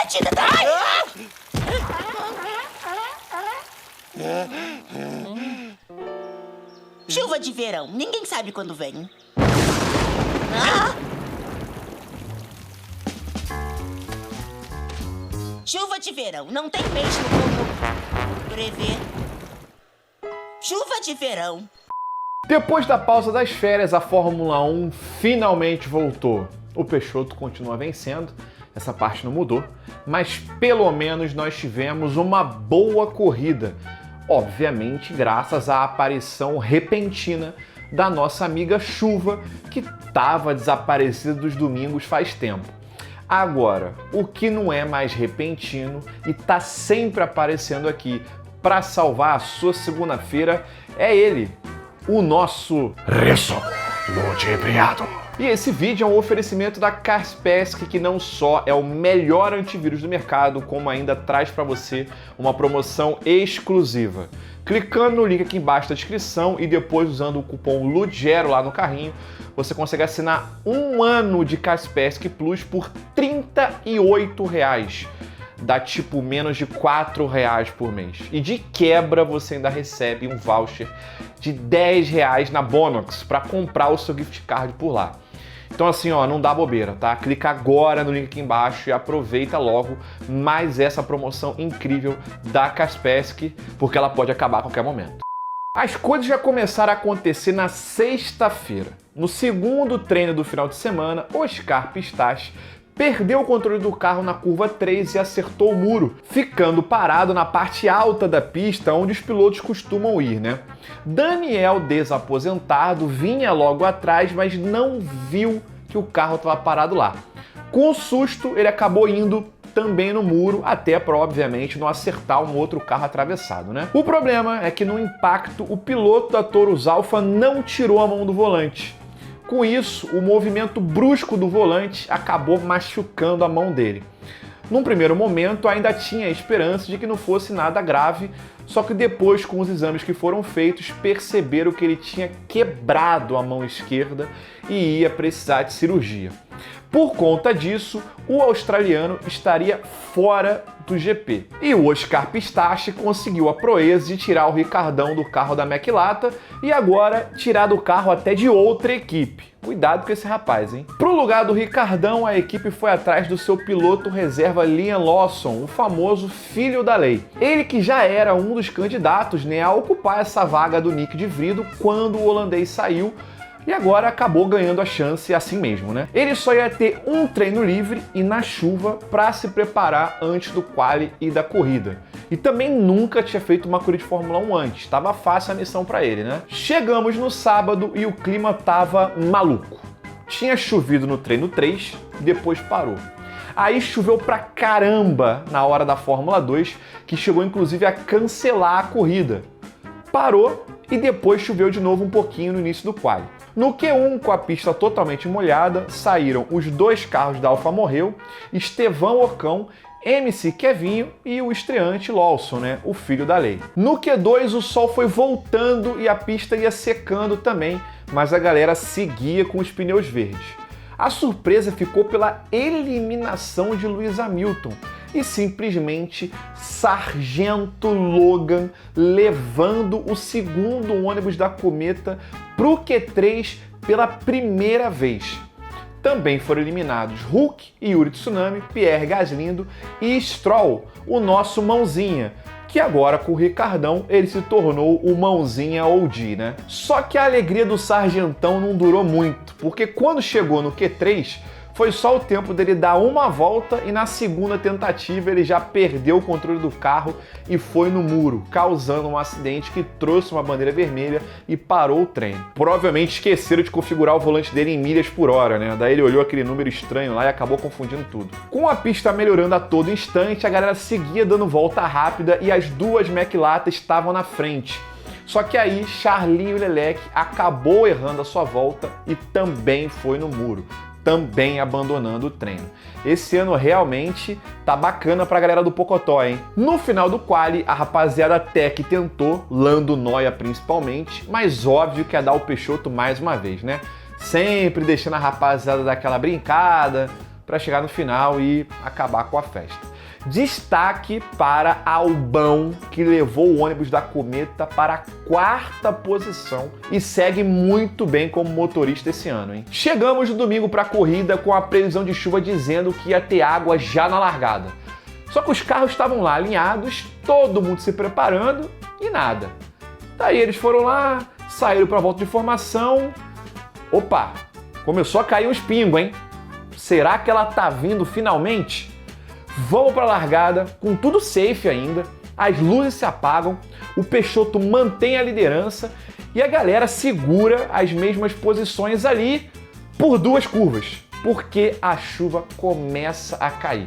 batida também! Chuva de verão. Ninguém sabe quando vem. Chuva de verão. Não tem mesmo como prever. Chuva de verão. Depois da pausa das férias, a Fórmula 1 finalmente voltou. O Peixoto continua vencendo, essa parte não mudou, mas pelo menos nós tivemos uma boa corrida. Obviamente, graças à aparição repentina da nossa amiga Chuva, que estava desaparecida dos domingos faz tempo. Agora, o que não é mais repentino e está sempre aparecendo aqui para salvar a sua segunda-feira é ele, o nosso Rezo Ludibriado. E esse vídeo é um oferecimento da Kaspersky, que não só é o melhor antivírus do mercado, como ainda traz para você uma promoção exclusiva. Clicando no link aqui embaixo da descrição e depois usando o cupom LUDGERO lá no carrinho, você consegue assinar 1 ano de Kaspersky Plus por R$38. Dá tipo menos de R$4 por mês. E de quebra você ainda recebe um voucher de R$10 na Bonox para comprar o seu gift card por lá. Então assim, ó, não dá bobeira, tá? Clica agora no link aqui embaixo e aproveita logo mais essa promoção incrível da Kaspersky, porque ela pode acabar a qualquer momento. As coisas já começaram a acontecer na sexta-feira. No segundo treino do final de semana, Oscar Pistache perdeu o controle do carro na curva 3 e acertou o muro, ficando parado na parte alta da pista onde os pilotos costumam ir, né? Daniel, desaposentado, vinha logo atrás, mas não viu que o carro estava parado lá. Com o susto, ele acabou indo também no muro, até para, obviamente, não acertar um outro carro atravessado, né? O problema é que no impacto, o piloto da Taurus Alpha não tirou a mão do volante. Com isso, o movimento brusco do volante acabou machucando a mão dele. Num primeiro momento, ainda tinha a esperança de que não fosse nada grave, só que depois, com os exames que foram feitos, perceberam que ele tinha quebrado a mão esquerda e ia precisar de cirurgia. Por conta disso, o australiano estaria fora do GP. E o Oscar Pistache conseguiu a proeza de tirar o Ricardão do carro da McLaren e agora tirar do carro até de outra equipe. Cuidado com esse rapaz, hein? Pro lugar do Ricardão, a equipe foi atrás do seu piloto reserva Liam Lawson, o famoso filho da lei. Ele que já era um dos candidatos, né, a ocupar essa vaga do Nick de Vries quando o holandês saiu, e agora acabou ganhando a chance assim mesmo, né? Ele só ia ter um treino livre e na chuva para se preparar antes do quali e da corrida. E também nunca tinha feito uma corrida de Fórmula 1 antes, tava fácil a missão para ele, né? Chegamos no sábado e o clima tava maluco. Tinha chovido no treino 3, depois parou. Aí choveu pra caramba na hora da Fórmula 2, que chegou inclusive a cancelar a corrida. Parou e depois choveu de novo um pouquinho no início do quali. No Q1, com a pista totalmente molhada, saíram os 2 carros da Alfa Romeo, Estevão Ocon, MC Kevinho e o estreante Lawson, né, o filho da lei. No Q2, o sol foi voltando e a pista ia secando também, mas a galera seguia com os pneus verdes. A surpresa ficou pela eliminação de Lewis Hamilton e simplesmente Sargento Logan levando o segundo ônibus da Cometa para o Q3 pela primeira vez. Também foram eliminados Hulk e Yuri Tsunami, Pierre Gasly e Stroll, o nosso mãozinha, que agora com o Ricardão ele se tornou o mãozinha OG, né? Só que a alegria do Sargentão não durou muito, porque quando chegou no Q3, foi só o tempo dele dar uma volta e na segunda tentativa ele já perdeu o controle do carro e foi no muro, causando um acidente que trouxe uma bandeira vermelha e parou o treino. Provavelmente esqueceram de configurar o volante dele em milhas por hora, né? Daí ele olhou aquele número estranho lá e acabou confundindo tudo. Com a pista melhorando a todo instante, a galera seguia dando volta rápida e as 2 McLaren estavam na frente. Só que aí Charlinho Leclerc acabou errando a sua volta e também foi no muro, também abandonando o treino. Esse ano realmente tá bacana pra galera do Pocotó, hein? No final do quali, a rapaziada até que tentou, Lando Norris principalmente, mas óbvio que ia dar o Peixoto mais uma vez, né? Sempre deixando a rapaziada dar aquela brincada pra chegar no final e acabar com a festa. Destaque para Albão, que levou o ônibus da Cometa para a 4ª posição e segue muito bem como motorista esse ano, hein? Chegamos no domingo para a corrida com a previsão de chuva dizendo que ia ter água já na largada. Só que os carros estavam lá alinhados, todo mundo se preparando e nada. Daí eles foram lá, saíram para a volta de formação. Opa, começou a cair uns pingos, hein? Será que ela tá vindo finalmente? Vamos para a largada, com tudo safe ainda, as luzes se apagam, o Peixoto mantém a liderança e a galera segura as mesmas posições ali por 2 curvas, porque a chuva começa a cair.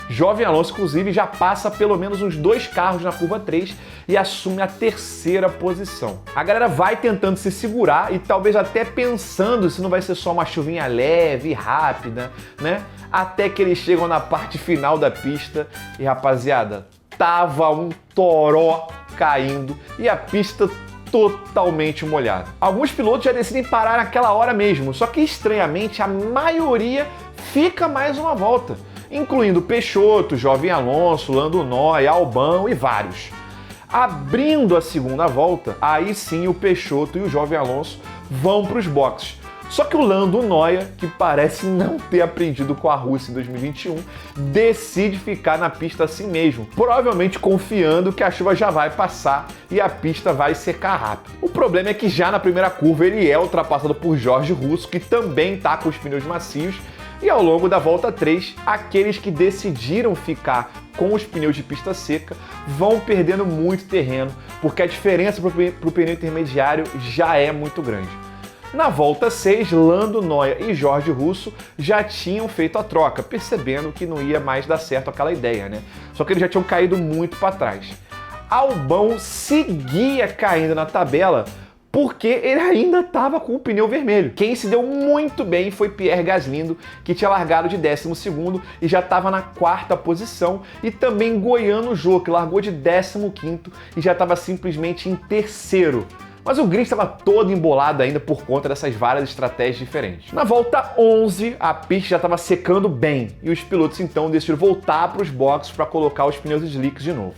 Jovem Alonso, inclusive, já passa pelo menos uns 2 carros na curva 3 e assume a 3ª posição. A galera vai tentando se segurar e talvez até pensando se não vai ser só uma chuvinha leve, rápida, né? Até que eles chegam na parte final da pista e, rapaziada, tava um toró caindo e a pista totalmente molhada. Alguns pilotos já decidem parar naquela hora mesmo, só que estranhamente a maioria fica mais uma volta, incluindo Peixoto, Jovem Alonso, Lando Norris, Albão e vários. Abrindo a segunda volta, aí sim o Peixoto e o Jovem Alonso vão para os boxes. Só que o Lando Norris, que parece não ter aprendido com a Rússia em 2021, decide ficar na pista assim mesmo, provavelmente confiando que a chuva já vai passar e a pista vai secar rápido. O problema é que já na primeira curva ele é ultrapassado por Jorge Russo, que também está com os pneus macios, e ao longo da volta 3, aqueles que decidiram ficar com os pneus de pista seca vão perdendo muito terreno, porque a diferença para o pneu intermediário já é muito grande. Na volta 6, Lando Norris e Jorge Russo já tinham feito a troca, percebendo que não ia mais dar certo aquela ideia, né? Só que eles já tinham caído muito para trás. Albão seguia caindo na tabela porque ele ainda estava com o pneu vermelho. Quem se deu muito bem foi Pierre Gasly, que tinha largado de 12º e já estava na 4ª posição, e também Goiano Jô, que largou de 15º e já estava simplesmente em 3º. Mas o grid estava todo embolado ainda por conta dessas várias estratégias diferentes. Na volta 11, a pista já estava secando bem e os pilotos então decidiram voltar para os boxes para colocar os pneus slicks de novo.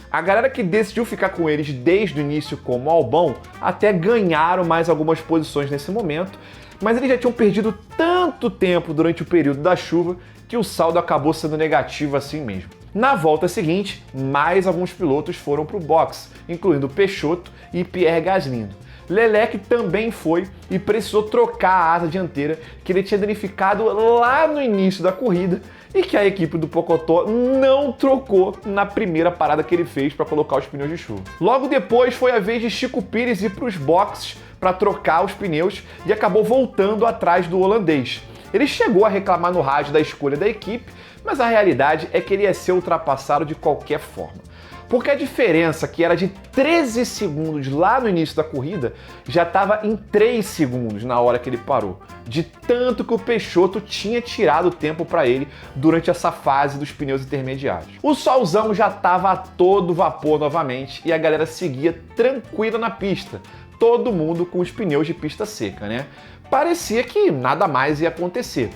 A galera que decidiu ficar com eles desde o início, como Albão, até ganharam mais algumas posições nesse momento, mas eles já tinham perdido tanto tempo durante o período da chuva que o saldo acabou sendo negativo assim mesmo. Na volta seguinte, mais alguns pilotos foram para o box, incluindo Peixoto e Pierre Gasly. Leclerc também foi e precisou trocar a asa dianteira que ele tinha danificado lá no início da corrida e que a equipe do Pocotó não trocou na primeira parada que ele fez para colocar os pneus de chuva. Logo depois foi a vez de Chico Pires ir para os boxes para trocar os pneus e acabou voltando atrás do holandês. Ele chegou a reclamar no rádio da escolha da equipe, mas a realidade é que ele ia ser ultrapassado de qualquer forma. Porque a diferença, que era de 13 segundos lá no início da corrida, já estava em 3 segundos na hora que ele parou. De tanto que o Peixoto tinha tirado o tempo para ele durante essa fase dos pneus intermediários. O solzão já estava a todo vapor novamente e a galera seguia tranquila na pista. Todo mundo com os pneus de pista seca, né? Parecia que nada mais ia acontecer.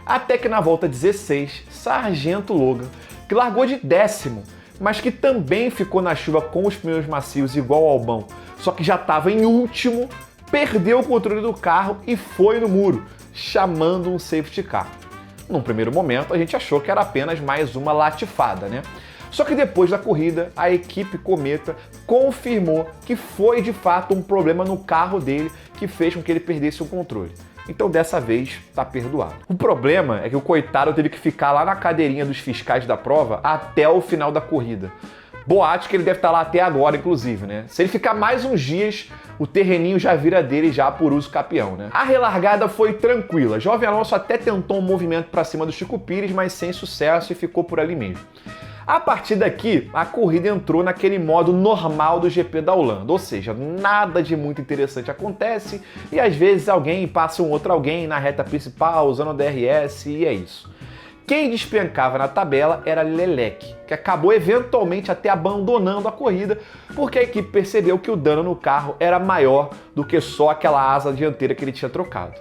Até que na volta 16, Sargento Logan, que largou de 10º, mas que também ficou na chuva com os pneus macios igual ao Albão, só que já estava em último, perdeu o controle do carro e foi no muro, chamando um safety car. Num primeiro momento, a gente achou que era apenas mais uma latifada, né? Só que depois da corrida, a equipe Cometa confirmou que foi de fato um problema no carro dele que fez com que ele perdesse o controle. Então dessa vez tá perdoado. O problema é que o coitado teve que ficar lá na cadeirinha dos fiscais da prova até o final da corrida. Boate que ele deve estar lá até agora, inclusive, né? Se ele ficar mais uns dias, o terreninho já vira dele já por uso capião, né? A relargada foi tranquila. Jovem Alonso até tentou um movimento para cima do Chico Pires, mas sem sucesso e ficou por ali mesmo. A partir daqui, a corrida entrou naquele modo normal do GP da Holanda, ou seja, nada de muito interessante acontece e às vezes alguém passa um outro alguém na reta principal usando o DRS e é isso. Quem despencava na tabela era Leclerc, que acabou eventualmente até abandonando a corrida porque a equipe percebeu que o dano no carro era maior do que só aquela asa dianteira que ele tinha trocado.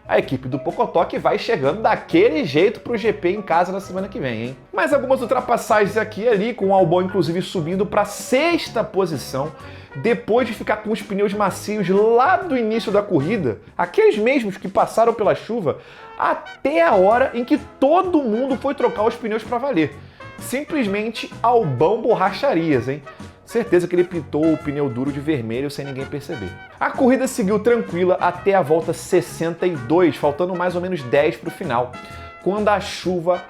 a equipe do Pocotó que vai chegando daquele jeito pro GP em casa na semana que vem, hein? Mas algumas ultrapassagens aqui e ali, com o Albon inclusive subindo para 6ª posição, depois de ficar com os pneus macios lá do início da corrida, aqueles mesmos que passaram pela chuva, até a hora em que todo mundo foi trocar os pneus para valer. Simplesmente Albon borracharias, hein? Certeza que ele pintou o pneu duro de vermelho sem ninguém perceber. A corrida seguiu tranquila até a volta 62, faltando mais ou menos 10 para o final, quando a chuva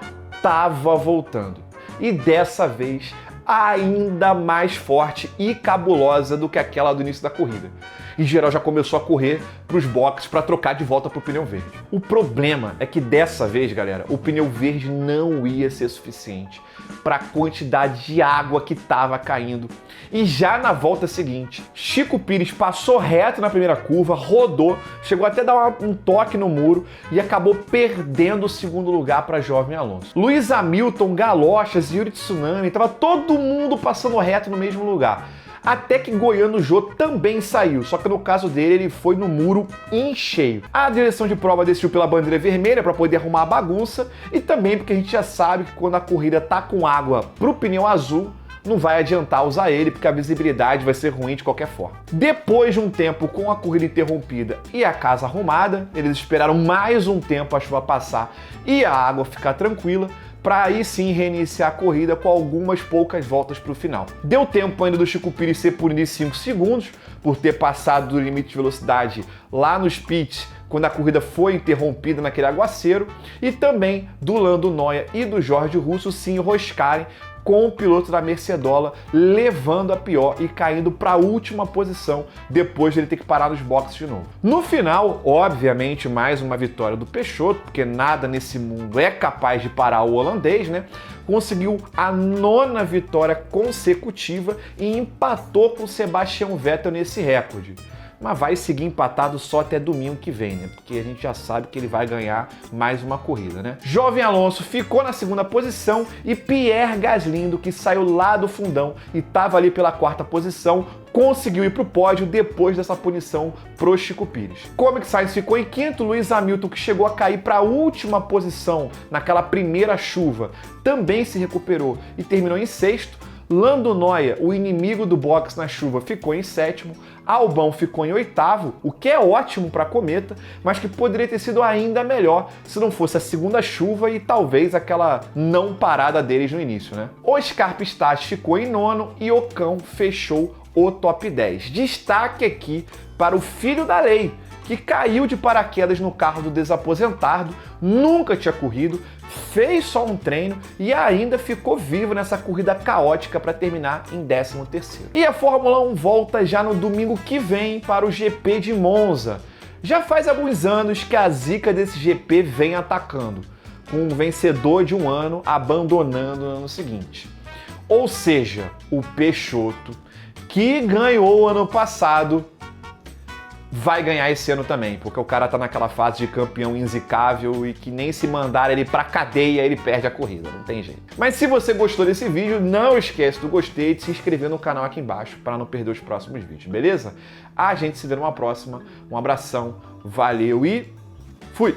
tava voltando. E dessa vez ainda mais forte e cabulosa do que aquela do início da corrida. E geral já começou a correr para os boxes para trocar de volta para o pneu verde. O problema é que dessa vez, galera, o pneu verde não ia ser suficiente para a quantidade de água que estava caindo. E já na volta seguinte, Chico Pires passou reto na primeira curva, rodou, chegou até a dar um toque no muro e acabou perdendo o segundo lugar para Jovem Alonso. Luiz Hamilton, Galochas e Yuri Tsunami, estava todo mundo passando reto no mesmo lugar. Até que Goiano Jô também saiu, só que no caso dele ele foi no muro em cheio. A direção de prova decidiu pela bandeira vermelha para poder arrumar a bagunça e também porque a gente já sabe que quando a corrida tá com água pro pneu azul, não vai adiantar usar ele porque a visibilidade vai ser ruim de qualquer forma. Depois de um tempo com a corrida interrompida e a casa arrumada, eles esperaram mais um tempo a chuva passar e a água ficar tranquila, para aí sim reiniciar a corrida com algumas poucas voltas para o final. Deu tempo ainda do Chico Pires ser punido em 5 segundos, por ter passado do limite de velocidade lá nos pits, quando a corrida foi interrompida naquele aguaceiro, e também do Lando Noia e do Jorge Russo se enroscarem com o piloto da Mercedola levando a pior e caindo para a última posição depois de ele ter que parar nos boxes de novo. No final, obviamente, mais uma vitória do Peixoto, porque nada nesse mundo é capaz de parar o holandês, né? Conseguiu a 9ª vitória consecutiva e empatou com Sebastian Vettel nesse recorde. Mas vai seguir empatado só até domingo que vem, né? Porque a gente já sabe que ele vai ganhar mais uma corrida, né? Jovem Alonso ficou na 2ª posição e Pierre Gasly, que saiu lá do fundão e estava ali pela 4ª posição, conseguiu ir para o pódio depois dessa punição pro Chico Pires. Comic Sainz ficou em 5º, Lewis Hamilton, que chegou a cair para a última posição naquela primeira chuva, também se recuperou e terminou em 6º. Lando Noia, o inimigo do box na chuva, ficou em 7º, Albon ficou em 8º, o que é ótimo para a Cometa, mas que poderia ter sido ainda melhor se não fosse a segunda chuva e talvez aquela não parada deles no início, né? Oscar Piastri ficou em 9º e Ocon fechou o top 10. Destaque aqui para o filho da lei, que caiu de paraquedas no carro do desaposentado, nunca tinha corrido, fez só um treino e ainda ficou vivo nessa corrida caótica para terminar em 13º. E a Fórmula 1 volta já no domingo que vem para o GP de Monza. Já faz alguns anos que a zica desse GP vem atacando, com um vencedor de um ano abandonando no ano seguinte. Ou seja, o Peixoto, que ganhou ano passado, vai ganhar esse ano também, porque o cara tá naquela fase de campeão inzicável e que nem se mandar ele pra cadeia ele perde a corrida, não tem jeito. Mas se você gostou desse vídeo, não esquece do gostei e de se inscrever no canal aqui embaixo para não perder os próximos vídeos, beleza? A gente se vê numa próxima, um abração, valeu e fui!